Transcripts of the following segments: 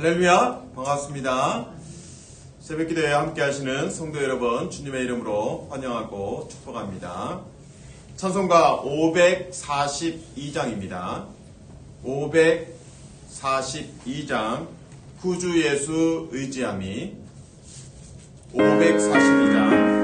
할렐루야, 반갑습니다. 새벽기도에 함께 하시는 성도 여러분, 주님의 이름으로 환영하고 축복합니다. 찬송가 542장입니다. 542장 구주 예수 의지함이 542장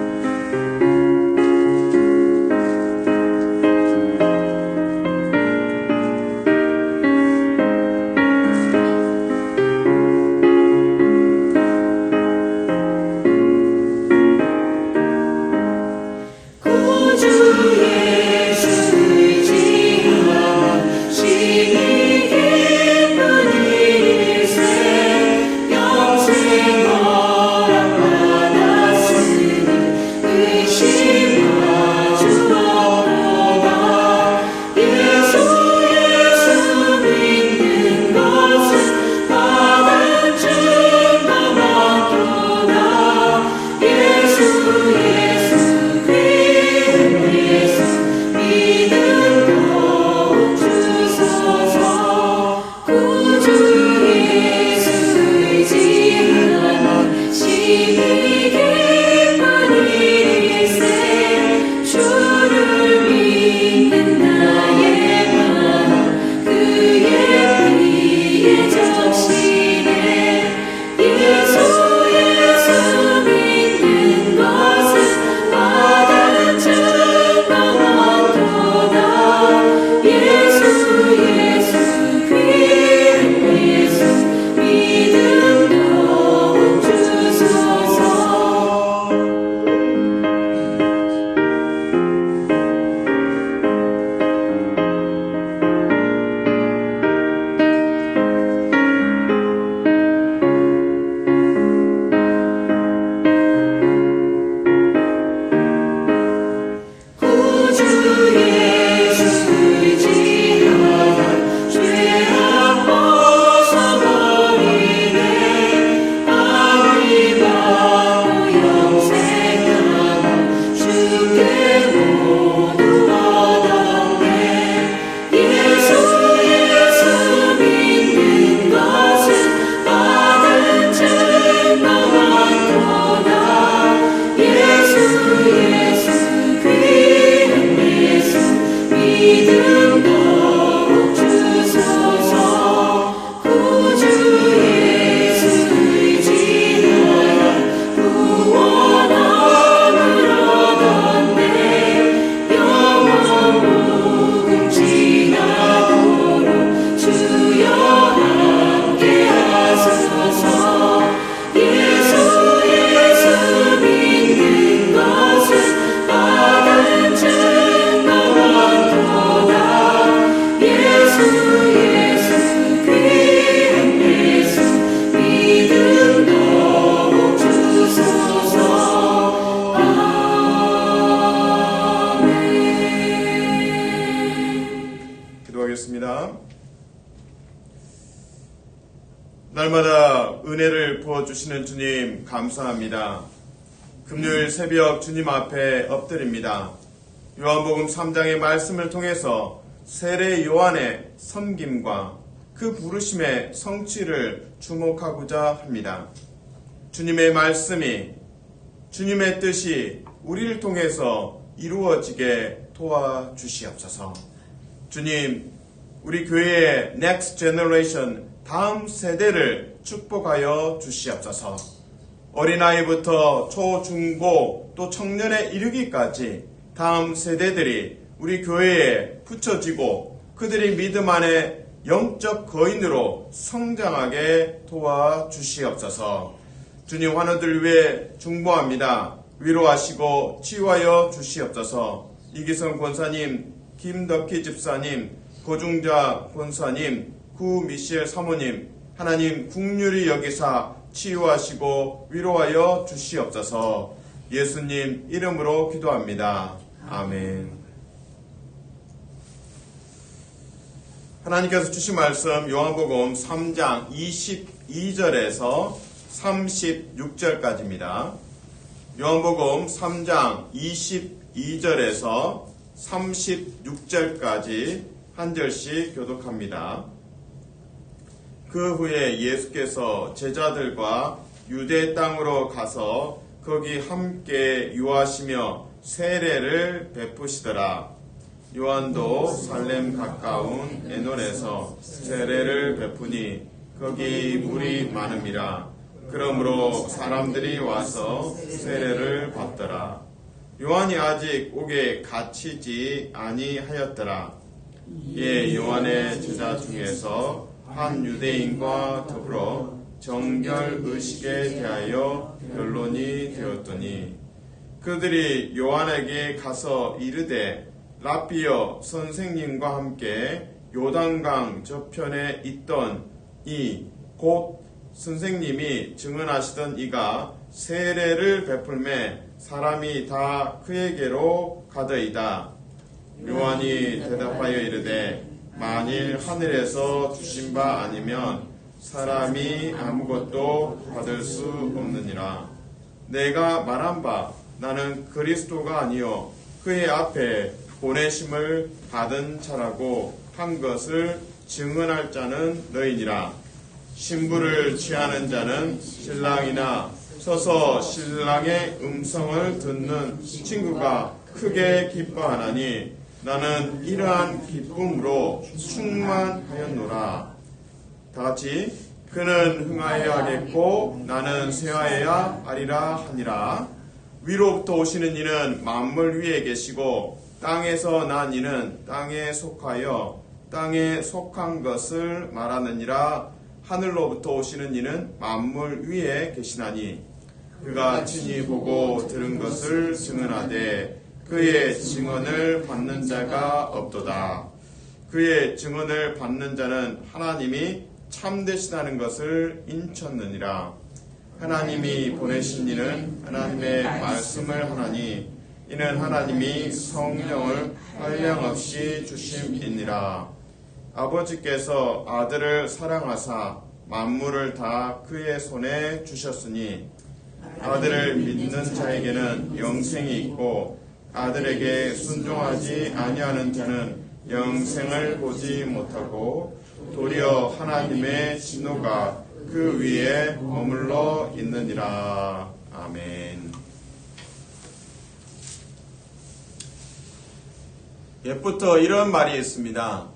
날마다 은혜를 부어주시는 주님 감사합니다. 금요일 새벽 주님 앞에 엎드립니다. 요한복음 3장의 말씀을 통해서 세례 요한의 섬김과 그 부르심의 성취를 주목하고자 합니다. 주님의 말씀이, 주님의 뜻이 우리를 통해서 이루어지게 도와주시옵소서. 주님, 우리 교회의 Next Generation, 다음 세대를 축복하여 주시옵소서. 어린아이부터 초, 중, 고 또 청년에 이르기까지 다음 세대들이 우리 교회에 붙여지고 그들이 믿음 안에 영적 거인으로 성장하게 도와주시옵소서. 주님, 환우들 위해 중보합니다. 위로하시고 치유하여 주시옵소서. 이기성 권사님, 김덕희 집사님, 고중자 권사님, 구 미셸 사모님, 하나님 긍휼히 여기사 치유하시고 위로하여 주시옵소서. 예수님 이름으로 기도합니다. 아멘. 하나님께서 주신 말씀 요한복음 3장 22절에서 36절까지입니다. 요한복음 3장 22절에서 36절까지 한 절씩 교독합니다. 그 후에 예수께서 제자들과 유대 땅으로 가서 거기 함께 유하시며 세례를 베푸시더라. 요한도 살렘 가까운 에논에서 세례를 베푸니 거기 물이 많음이라. 그러므로 사람들이 와서 세례를 받더라. 요한이 아직 옥에 갇히지 아니하였더라. 이에 요한의 제자 중에서 한 유대인과 더불어 정결 의식에 대하여 변론이 되었더니 그들이 요한에게 가서 이르되 라삐여 선생님과 함께 요단강 저편에 있던 이 곧 선생님이 증언하시던 이가 세례를 베풀매 사람이 다 그에게로 가더이다. 요한이 대답하여 이르되 만일 하늘에서 주신 바 아니면 사람이 아무것도 받을 수 없느니라. 내가 말한 바 나는 그리스도가 아니요 그의 앞에 보내심을 받은 자라고 한 것을 증언할 자는 너희니라. 신부를 취하는 자는 신랑이나 서서 신랑의 음성을 듣는 친구가 크게 기뻐하나니 나는 이러한 기쁨으로 충만하였노라. 다같이 그는 흥하여야 하겠고 나는 쇠하여야 하리라 하니라. 위로부터 오시는 이는 만물 위에 계시고 땅에서 난 이는 땅에 속하여 땅에 속한 것을 말하느니라. 하늘로부터 오시는 이는 만물 위에 계시나니 그가 친히 보고 들은 것을 증언하되 그의 증언을 받는 자가 없도다. 그의 증언을 받는 자는 하나님이 참되시다는 것을 인쳤느니라. 하나님이 보내신 이는 하나님의 말씀을 하나니 이는 하나님이 성령을 한량없이 주심이니라. 아버지께서 아들을 사랑하사 만물을 다 그의 손에 주셨으니 아들을 믿는 자에게는 영생이 있고 아들에게 순종하지 아니하는 자는 영생을 보지 못하고 도리어 하나님의 진노가 그 위에 머물러 있느니라. 아멘. 옛부터 이런 말이 있습니다.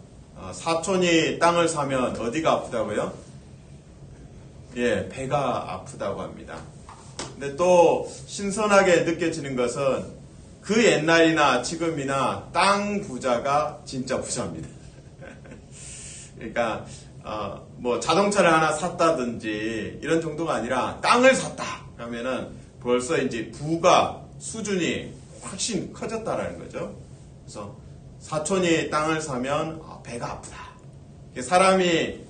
사촌이 땅을 사면 어디가 아프다고요? 예, 배가 아프다고 합니다. 근데 또 신선하게 느껴지는 것은 그 옛날이나 지금이나 땅 부자가 진짜 부자입니다. 그러니까 뭐 자동차를 하나 샀다든지 이런 정도가 아니라 땅을 샀다 하면은 벌써 이제 부가 수준이 훨씬 커졌다라는 거죠. 그래서 사촌이 땅을 사면 배가 아프다. 사람이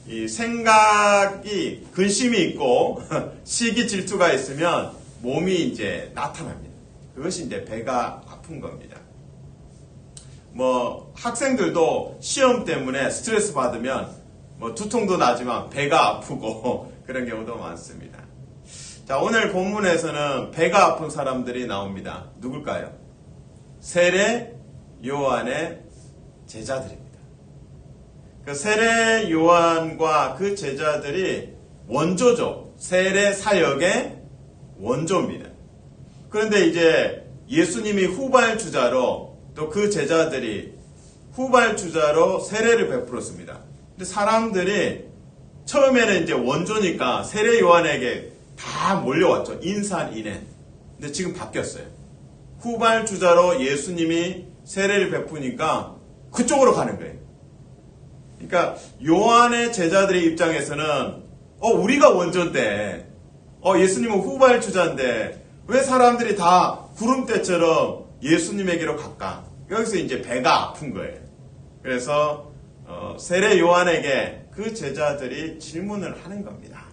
이 생각이 근심이 있고 시기 질투가 있으면 몸이 이제 나타납니다. 그것이 이제 배가 아픈 겁니다. 뭐 학생들도 시험 때문에 스트레스 받으면 뭐 두통도 나지만 배가 아프고 그런 경우도 많습니다. 자, 오늘 본문에서는 배가 아픈 사람들이 나옵니다. 누굴까요? 세례 요한의 제자들입니다. 그 세례 요한과 그 제자들이 원조죠. 세례 사역의 원조입니다. 그런데 이제 예수님이 후발주자로 또 그 제자들이 후발주자로 세례를 베풀었습니다. 근데 사람들이 처음에는 이제 원조니까 세례 요한에게 다 몰려왔죠. 인산인해. 근데 지금 바뀌었어요. 후발주자로 예수님이 세례를 베푸니까 그쪽으로 가는 거예요. 그러니까 요한의 제자들의 입장에서는 우리가 원조인데 예수님은 후발주자인데 왜 사람들이 다 구름대처럼 예수님에게로 갈까? 여기서 이제 배가 아픈 거예요. 그래서 세례 요한에게 그 제자들이 질문을 하는 겁니다.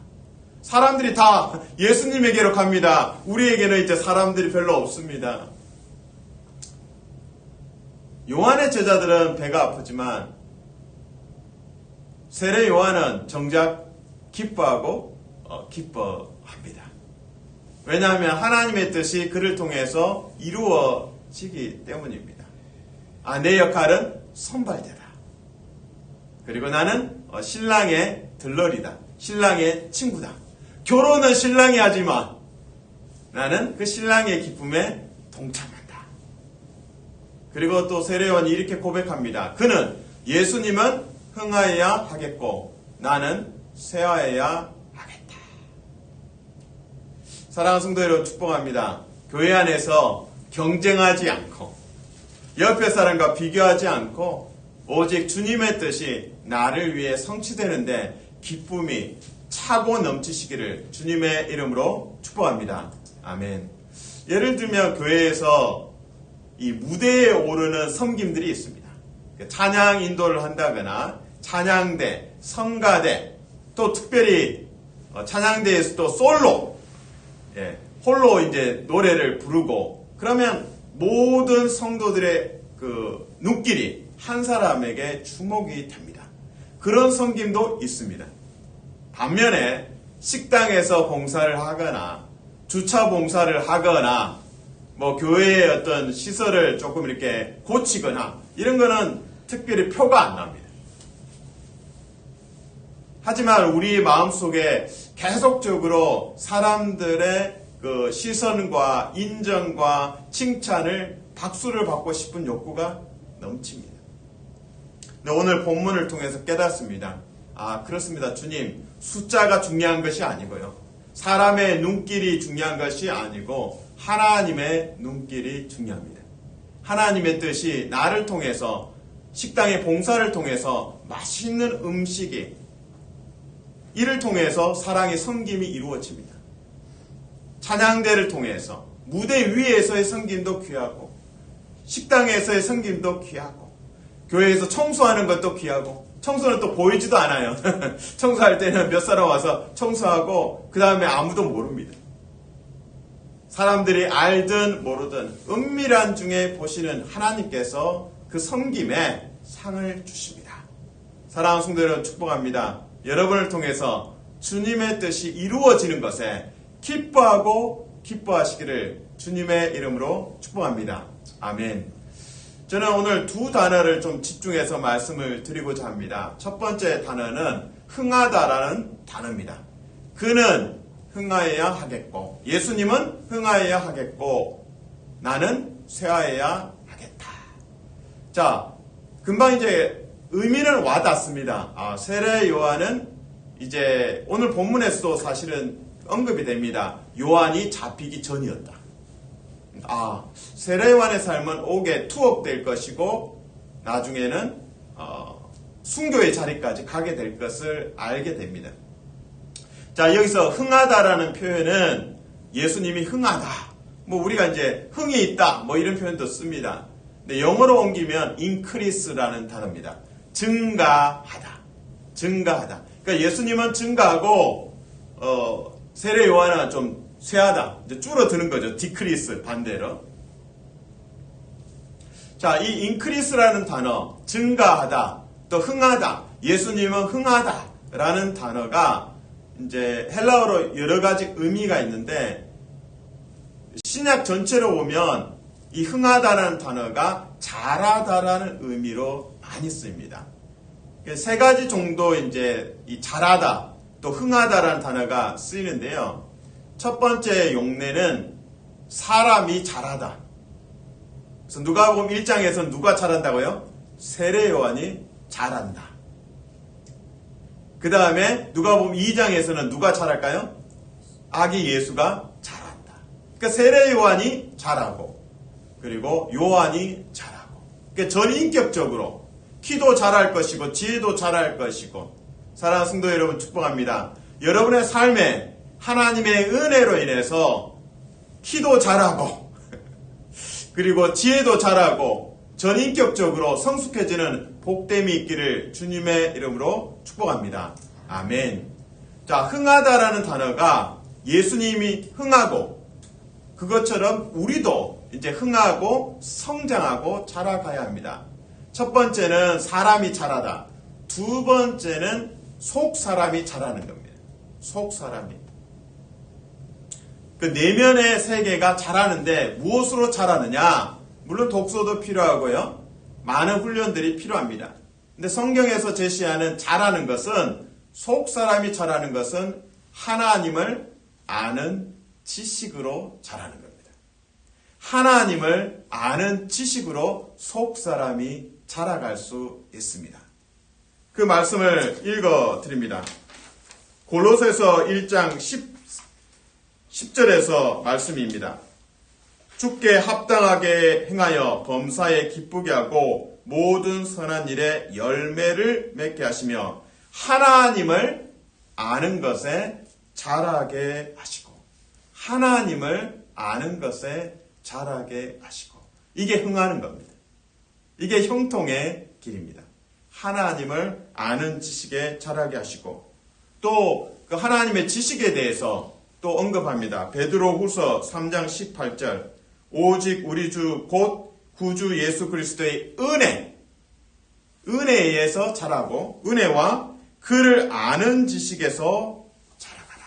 사람들이 다 예수님에게로 갑니다. 우리에게는 이제 사람들이 별로 없습니다. 요한의 제자들은 배가 아프지만 세례 요한은 정작 기뻐하고 기뻐합니다. 왜냐하면 하나님의 뜻이 그를 통해서 이루어지기 때문입니다. 내 역할은 선발대다. 그리고 나는 신랑의 들러리다. 신랑의 친구다. 결혼은 신랑이 하지만 나는 그 신랑의 기쁨에 동참한다. 그리고 또 세례요한이 이렇게 고백합니다. 그는 예수님은 흥하여야 하겠고 나는 쇠하여야 하겠다. 사랑하는 성도 여러분, 축복합니다. 교회 안에서 경쟁하지 않고 옆에 사람과 비교하지 않고 오직 주님의 뜻이 나를 위해 성취되는데 기쁨이 차고 넘치시기를 주님의 이름으로 축복합니다. 아멘. 예를 들면 교회에서 이 무대에 오르는 섬김들이 있습니다. 찬양 인도를 한다거나 찬양대, 성가대, 또 특별히 찬양대에서 또 솔로, 홀로 이제 노래를 부르고 그러면 모든 성도들의 그 눈길이 한 사람에게 주목이 됩니다. 그런 섬김도 있습니다. 반면에 식당에서 봉사를 하거나 주차 봉사를 하거나 뭐 교회의 어떤 시설을 조금 이렇게 고치거나 이런 거는 특별히 표가 안 납니다. 하지만 우리 마음속에 계속적으로 사람들의 그 시선과 인정과 칭찬을 박수를 받고 싶은 욕구가 넘칩니다. 근데 오늘 본문을 통해서 깨닫습니다. 아, 그렇습니다. 주님, 숫자가 중요한 것이 아니고요. 사람의 눈길이 중요한 것이 아니고 하나님의 눈길이 중요합니다. 하나님의 뜻이 나를 통해서 식당의 봉사를 통해서 맛있는 음식이 이를 통해서 사랑의 섬김이 이루어집니다. 찬양대를 통해서 무대 위에서의 섬김도 귀하고 식당에서의 섬김도 귀하고 교회에서 청소하는 것도 귀하고 청소는 또 보이지도 않아요. 청소할 때는 몇 사람 와서 청소하고 그 다음에 아무도 모릅니다. 사람들이 알든 모르든 은밀한 중에 보시는 하나님께서 그 섬김에 상을 주십니다. 사랑하는 성도 여러분, 축복합니다. 여러분을 통해서 주님의 뜻이 이루어지는 것에 기뻐하고 기뻐하시기를 주님의 이름으로 축복합니다. 아멘. 저는 오늘 두 단어를 좀 집중해서 말씀을 드리고자 합니다. 첫 번째 단어는 흥하다라는 단어입니다. 그는 흥하여야 하겠고 예수님은 흥하여야 하겠고 나는 쇠하여야 하겠다. 자, 금방 이제 의미는 와닿습니다. 세례 요한은 이제 오늘 본문에서도 사실은 언급이 됩니다. 요한이 잡히기 전이었다. 세례 요한의 삶은 옥에 투옥될 것이고 나중에는 순교의 자리까지 가게 될 것을 알게 됩니다. 자, 여기서 흥하다라는 표현은 예수님이 흥하다. 뭐 우리가 이제 흥이 있다. 뭐 이런 표현도 씁니다. 근데 영어로 옮기면 increase라는 단어입니다. 증가하다. 증가하다. 그러니까 예수님은 증가하고 세례 요한은 좀 쇠하다. 이제 줄어드는 거죠. decrease 반대로. 자, 이 increase라는 단어, 증가하다, 또 흥하다. 예수님은 흥하다라는 단어가 이제 헬라어로 여러 가지 의미가 있는데 신약 전체로 보면 이 흥하다라는 단어가 잘하다라는 의미로 많이 쓰입니다. 세 가지 정도 이제 이 잘하다 또 흥하다라는 단어가 쓰이는데요. 첫 번째 용례는 사람이 잘하다. 그래서 누가복음 1장에서는 누가 잘한다고요? 세례 요한이 잘한다. 그 다음에 누가복음 2장에서는 누가 잘할까요? 아기 예수가 잘한다. 그러니까 세례 요한이 잘하고 그리고 요한이 잘하고. 그러니까 전인격적으로 키도 잘할 것이고 지혜도 잘할 것이고. 사랑하는 성도 여러분, 축복합니다. 여러분의 삶에 하나님의 은혜로 인해서 키도 잘하고 그리고 지혜도 잘하고 전인격적으로 성숙해지는 복됨이 있기를 주님의 이름으로 축복합니다. 아멘. 자, 흥하다라는 단어가 예수님이 흥하고 그것처럼 우리도 이제 흥하고 성장하고 자라가야 합니다. 첫 번째는 사람이 자라다. 두 번째는 속 사람이 자라는 겁니다. 속 사람이. 그 내면의 세계가 자라는데 무엇으로 자라느냐? 물론 독서도 필요하고요. 많은 훈련들이 필요합니다. 근데 성경에서 제시하는 자라는 것은, 속 사람이 자라는 것은 하나님을 아는 지식으로 자라는 겁니다. 하나님을 아는 지식으로 속 사람이 자라갈 수 있습니다. 그 말씀을 읽어 드립니다. 골로새서 1장 10절에서 말씀입니다. 주께 합당하게 행하여 범사에 기쁘게 하고 모든 선한 일에 열매를 맺게 하시며 하나님을 아는 것에 자라게 하시고, 하나님을 아는 것에 자라게 하시고, 이게 흥하는 겁니다. 이게 형통의 길입니다. 하나님을 아는 지식에 자라게 하시고, 또 그 하나님의 지식에 대해서 또 언급합니다. 베드로후서 3장 18절, 오직 우리 주 곧 구주 예수 그리스도의 은혜에 의해서 자라고, 은혜와 그를 아는 지식에서 자라가라.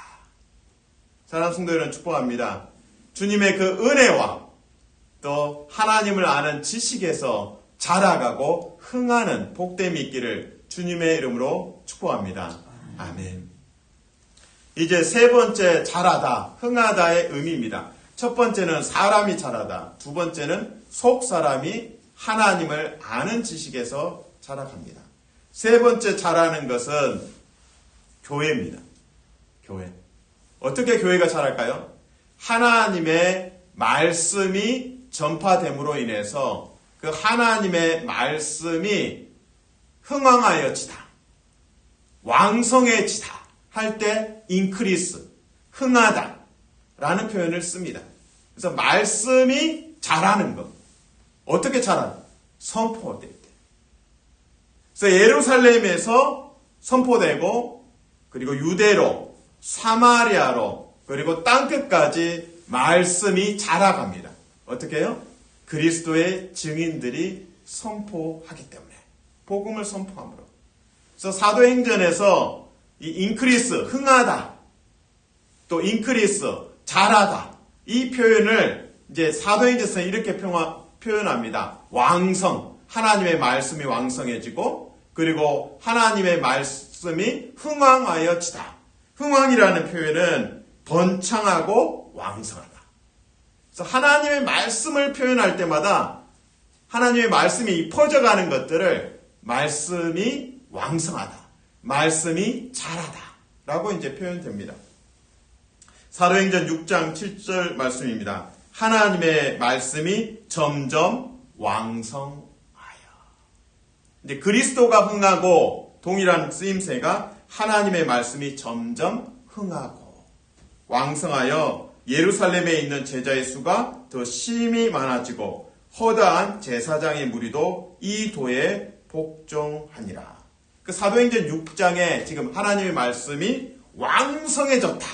사랑하는 성도 여러분, 축복합니다. 주님의 그 은혜와 또 하나님을 아는 지식에서 자라가고 흥하는 복됨이 있기를 주님의 이름으로 축복합니다. 아멘. 이제 세 번째 자라다, 흥하다의 의미입니다. 첫 번째는 사람이 자라다, 두 번째는 속 사람이 하나님을 아는 지식에서 자라갑니다. 세 번째 자라는 것은 교회입니다. 교회. 어떻게 교회가 자랄까요? 하나님의 말씀이 전파됨으로 인해서 그 하나님의 말씀이 흥왕하여지다, 왕성해지다 할 때 인크리스, 흥하다 라는 표현을 씁니다. 그래서 말씀이 자라는 것. 어떻게 자라나? 선포될 때. 그래서 예루살렘에서 선포되고, 그리고 유대로, 사마리아로, 그리고 땅끝까지 말씀이 자라갑니다. 어떻게 해요? 그리스도의 증인들이 선포하기 때문에. 복음을 선포함으로. 그래서 사도행전에서 이 인크리스, 흥하다, 또 인크리스, 자라다, 이 표현을 이제 사도행전에서 이렇게 표현합니다. 왕성, 하나님의 말씀이 왕성해지고, 그리고 하나님의 말씀이 흥왕하여지다. 흥왕이라는 표현은 번창하고 왕성하다. 그래서 하나님의 말씀을 표현할 때마다 하나님의 말씀이 퍼져가는 것들을 말씀이 왕성하다, 말씀이 자라다 라고 이제 표현됩니다. 사도행전 6장 7절 말씀입니다. 하나님의 말씀이 점점 왕성하여. 이제 그리스도가 흥하고 동일한 쓰임새가 하나님의 말씀이 점점 흥하고 왕성하여 예루살렘에 있는 제자의 수가 더 심히 많아지고 허다한 제사장의 무리도 이 도에 복종하니라. 그 사도행전 6장에 지금 하나님의 말씀이 왕성해졌다.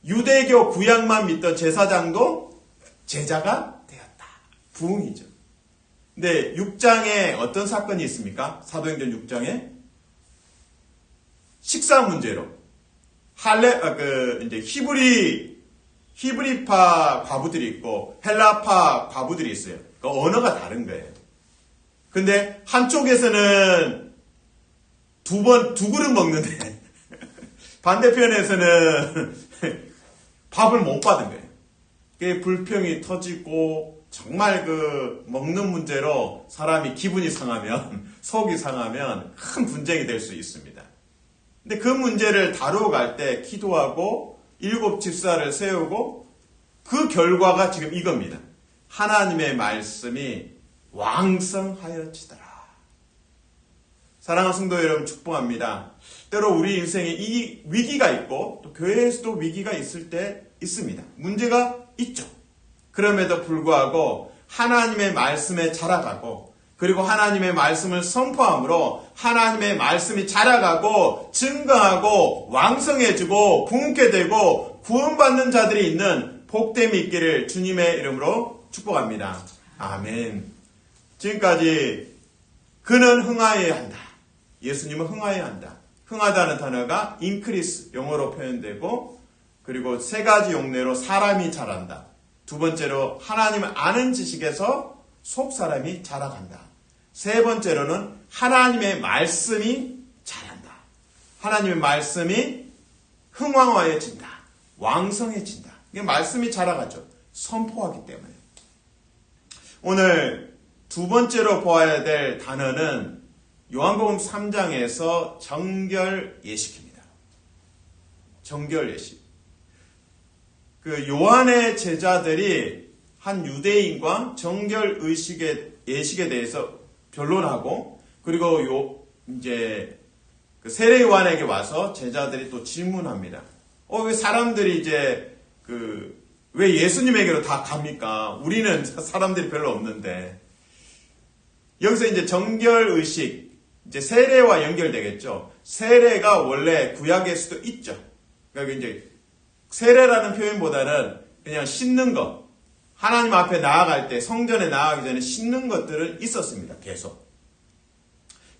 유대교 구약만 믿던 제사장도 제자가 되었다. 부흥이죠. 근데 6장에 어떤 사건이 있습니까? 사도행전 6장에 식사 문제로 이제 히브리파 과부들이 있고 헬라파 과부들이 있어요. 그 언어가 다른 거예요. 근데 한쪽에서는 두 그릇 먹는데 반대편에서는 밥을 못 받은 거예요. 그게 불평이 터지고 정말 그 먹는 문제로 사람이 기분이 상하면, 속이 상하면 큰 분쟁이 될 수 있습니다. 근데 그 문제를 다루어 갈 때 기도하고 7 집사를 세우고 그 결과가 지금 이겁니다. 하나님의 말씀이 왕성하여지더라. 사랑하는 성도 여러분, 축복합니다. 때로 우리 인생에 이 위기가 있고 또 교회에서도 위기가 있을 때 있습니다. 문제가 있죠. 그럼에도 불구하고 하나님의 말씀에 자라가고, 그리고 하나님의 말씀을 선포함으로 하나님의 말씀이 자라가고 증거하고 왕성해지고 부흥케 되고 구원받는 자들이 있는 복됨이 있기를 주님의 이름으로 축복합니다. 아멘. 지금까지 그는 흥하여야 한다. 예수님은 흥하여야 한다. 흥하다는 단어가 increase, 영어로 표현되고, 그리고 세 가지 용례로 사람이 자란다. 두 번째로 하나님을 아는 지식에서 속 사람이 자라간다. 세 번째로는 하나님의 말씀이 자란다. 하나님의 말씀이 흥왕화해진다. 왕성해진다. 이게 말씀이 자라가죠. 선포하기 때문에. 오늘 두 번째로 보아야 될 단어는 요한복음 3장에서 정결 예식입니다. 정결 예식. 그 요한의 제자들이 한 유대인과 정결 예식에 대해서 변론하고, 그리고 이제 그 세례 요한에게 와서 제자들이 또 질문합니다. 왜 사람들이 이제 왜 예수님에게로 다 갑니까? 우리는 사람들이 별로 없는데. 여기서 이제 정결 의식, 이제 세례와 연결되겠죠. 세례가 원래 구약에서도 있죠. 그러니까 이제 세례라는 표현보다는 그냥 씻는 것, 하나님 앞에 나아갈 때 성전에 나아가기 전에 씻는 것들은 있었습니다. 계속.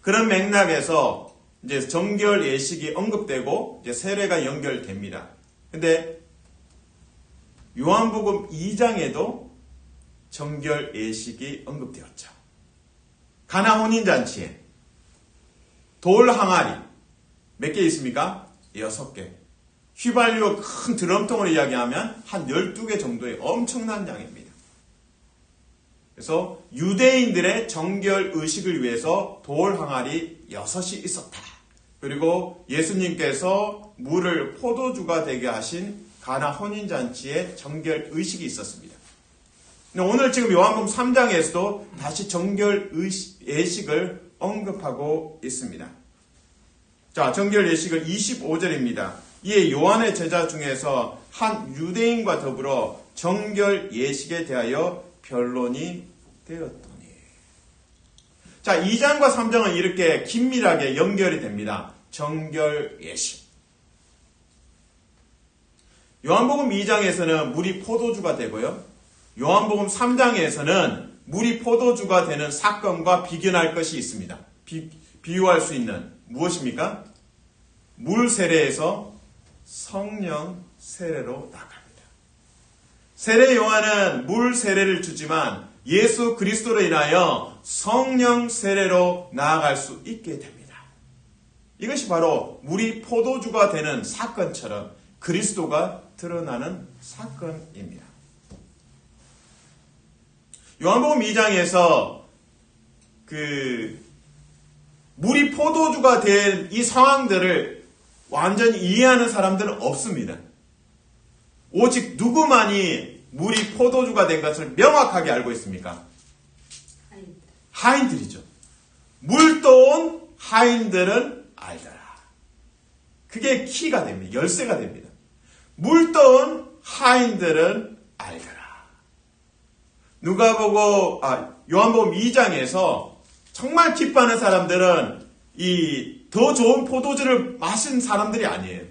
그런 맥락에서 이제 정결 예식이 언급되고 이제 세례가 연결됩니다. 근데 요한복음 2장에도 정결 예식이 언급되었죠. 가나 혼인잔치에 돌 항아리 몇 개 있습니까? 6개. 휘발유 큰 드럼통으로 이야기하면 한 12개 정도의 엄청난 양입니다. 그래서 유대인들의 정결 의식을 위해서 돌 항아리 6이 있었다. 그리고 예수님께서 물을 포도주가 되게 하신 가나 혼인잔치에 정결 의식이 있었습니다. 근데 오늘 지금 요한복음 3장에서도 다시 정결 예식을 언급하고 있습니다. 자, 정결 예식은 25절입니다. 이에 요한의 제자 중에서 한 유대인과 더불어 정결 예식에 대하여 변론이 되었더니. 자, 2장과 3장은 이렇게 긴밀하게 연결이 됩니다. 정결 예식. 요한복음 2장에서는 물이 포도주가 되고요. 요한복음 3장에서는 물이 포도주가 되는 사건과 비견할 것이 있습니다. 비유할 수 있는 무엇입니까? 물 세례에서 성령 세례로 나갑니다. 세례 요한은 물 세례를 주지만 예수 그리스도로 인하여 성령 세례로 나아갈 수 있게 됩니다. 이것이 바로 물이 포도주가 되는 사건처럼 그리스도가 드러나는 사건입니다. 요한복음 2장에서 물이 포도주가 된 이 상황들을 완전히 이해하는 사람들은 없습니다. 오직 누구만이 물이 포도주가 된 것을 명확하게 알고 있습니까? 하인들이죠. 물 떠온 하인들은 알더라. 그게 키가 됩니다. 열쇠가 됩니다. 물 떠온 하인들은 알더라. 요한복음 2장에서 정말 기뻐하는 사람들은 이 더 좋은 포도주를 마신 사람들이 아니에요.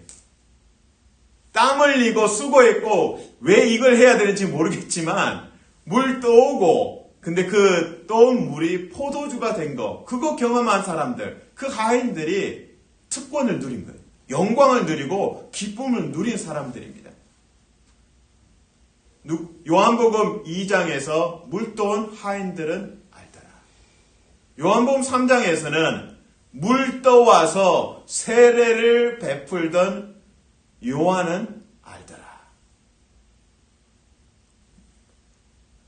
땀 흘리고 수고했고 왜 이걸 해야 되는지 모르겠지만 물 떠오고 근데 그 떠온 물이 포도주가 된 거 그거 경험한 사람들 그 하인들이 특권을 누린 거예요. 영광을 누리고 기쁨을 누린 사람들입니다. 요한복음 2장에서 물 떠온 하인들은 알더라. 요한복음 3장에서는 물 떠와서 세례를 베풀던 요한은 알더라.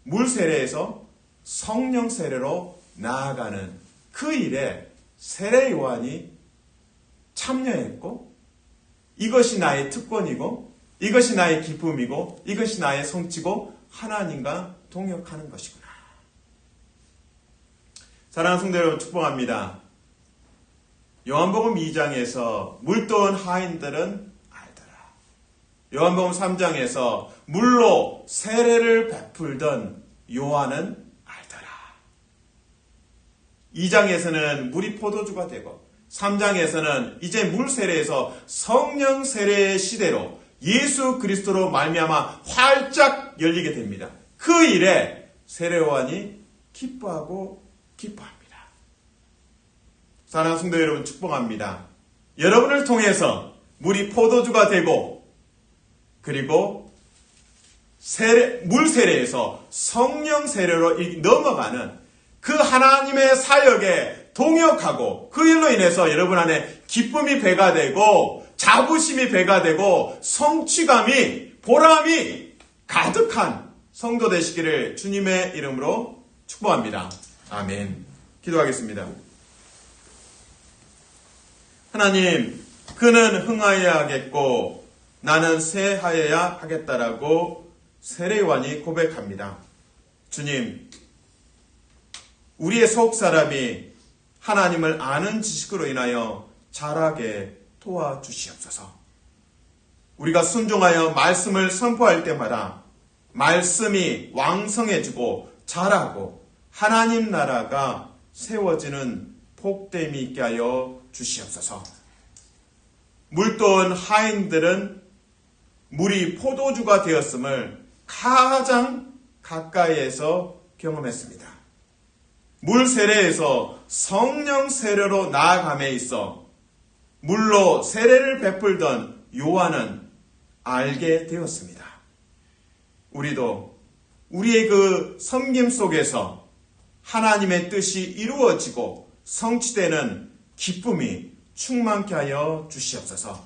물 세례에서 성령 세례로 나아가는 그 일에 세례 요한이 참여했고 이것이 나의 특권이고 이것이 나의 기쁨이고 이것이 나의 성취고 하나님과 동역하는 것이구나. 사랑하는 성도 여러분 축복합니다. 요한복음 2장에서 물 떠온 하인들은 알더라. 요한복음 3장에서 물로 세례를 베풀던 요한은 알더라. 2장에서는 물이 포도주가 되고 3장에서는 이제 물 세례에서 성령 세례의 시대로 예수 그리스도로 말미암아 활짝 열리게 됩니다. 그 일에 세례 요한이 기뻐합니다. 사랑하는 성도 여러분 축복합니다. 여러분을 통해서 물이 포도주가 되고 그리고 물 세례에서 성령 세례로 넘어가는 그 하나님의 사역에 동역하고 그 일로 인해서 여러분 안에 기쁨이 배가 되고 자부심이 배가 되고 성취감이 보람이 가득한 성도 되시기를 주님의 이름으로 축복합니다. 아멘. 기도하겠습니다. 하나님, 그는 흥하여야 하겠고 나는 쇠하여야 하겠다라고 세례요한이 고백합니다. 주님, 우리의 속사람이 하나님을 아는 지식으로 인하여 자라게 도와주시옵소서. 우리가 순종하여 말씀을 선포할 때마다 말씀이 왕성해지고 자라고 하나님 나라가 세워지는 복됨이 있게 하여 주시옵소서. 물도원 하인들은 물이 포도주가 되었음을 가장 가까이에서 경험했습니다. 물 세례에서 성령 세례로 나아감에 있어 물로 세례를 베풀던 요한은 알게 되었습니다. 우리도 우리의 그 섬김 속에서 하나님의 뜻이 이루어지고 성취되는 기쁨이 충만케 하여 주시옵소서.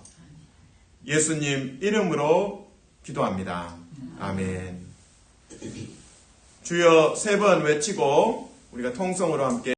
예수님 이름으로 기도합니다. 아멘. 주여 3번 외치고 우리가 통성으로 함께